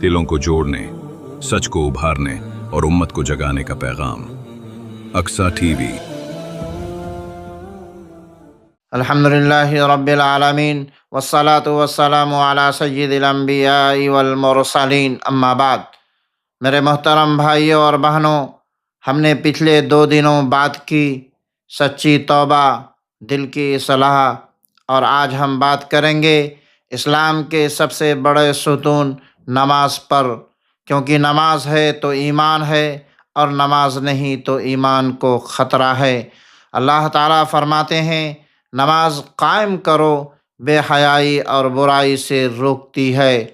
دلوں کو جوڑنے، سچ کو ابھارنے اور امت کو جگانے کا پیغام۔ Aqsa T V. الحمدللہ رب العالمین والصلاة والسلام علی سید الانبیاء والمرسلین، اما بعد۔ میرے محترم بھائیوں اور بہنوں، ہم نے پچھلے 2 دنوں بات کی سچی توبہ، دل کی اصلاح، اور آج ہم بات کریں گے اسلام کے سب سے بڑے ستون نماز پر، کیونکہ نماز ہے تو ایمان ہے اور نماز نہیں تو ایمان کو خطرہ ہے۔ اللہ تعالیٰ فرماتے ہیں، نماز قائم کرو، بے حیائی اور برائی سے روکتی ہے۔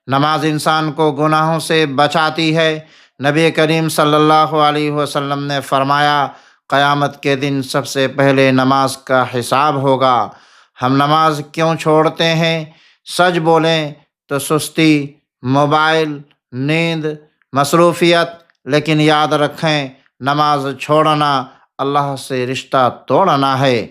نماز انسان کو گناہوں سے بچاتی ہے۔ نبی کریم صلی اللہ علیہ وسلم نے فرمایا، قیامت کے دن سب سے پہلے نماز کا حساب ہوگا۔ ہم نماز کیوں چھوڑتے ہیں؟ سچ بولیں تو سستی، موبائل، نیند، مصروفیت، لیکن یاد رکھیں، نماز چھوڑنا اللہ سے رشتہ توڑنا ہے۔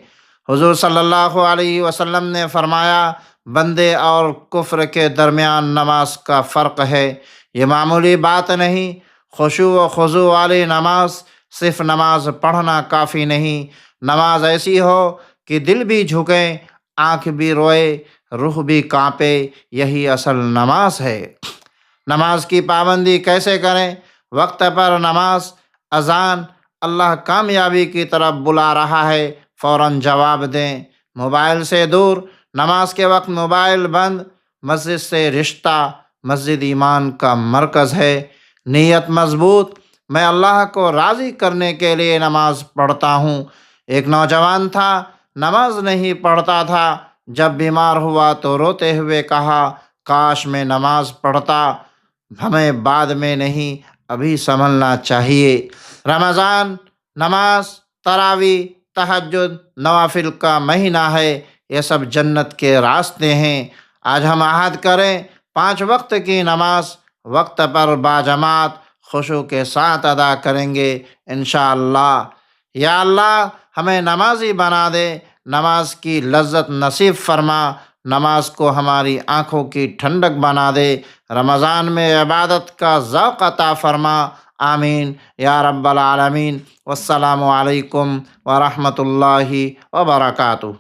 حضور صلی اللہ علیہ وسلم نے فرمایا، بندے اور کفر کے درمیان نماز کا فرق ہے۔ یہ معمولی بات نہیں۔ خشوع و خضوع والی نماز، صرف نماز پڑھنا کافی نہیں۔ نماز ایسی ہو کہ دل بھی جھکے، آنکھ بھی روئے، روح بھی کانپے، یہی اصل نماز ہے۔ نماز کی پابندی کیسے کریں؟ وقت پر نماز، اذان، اللہ کامیابی کی طرف بلا رہا ہے، فوراً جواب دیں۔ موبائل سے دور، نماز کے وقت موبائل بند۔ مسجد سے رشتہ، مسجد ایمان کا مرکز ہے۔ نیت مضبوط، میں اللہ کو راضی کرنے کے لیے نماز پڑھتا ہوں۔ ایک نوجوان تھا، نماز نہیں پڑھتا تھا۔ جب بیمار ہوا تو روتے ہوئے کہا، کاش میں نماز پڑھتا، ہمیں بعد میں نہیں، ابھی سنبھلنا چاہیے۔ رمضان، نماز، تراویح، تہجد، نوافل کا مہینہ ہے۔ یہ سب جنت کے راستے ہیں۔ آج ہم عہد کریں، 5 وقت کی نماز وقت پر باجماعت خشوع کے ساتھ ادا کریں گے انشاءاللہ۔ یا اللہ، ہمیں نمازی بنا دے، نماز کی لذت نصیب فرما، نماز کو ہماری آنکھوں کی ٹھنڈک بنا دے، رمضان میں عبادت کا ذوق عطا فرما، آمین یا رب العالمین۔ والسلام علیکم ورحمۃ اللہ وبرکاتہ۔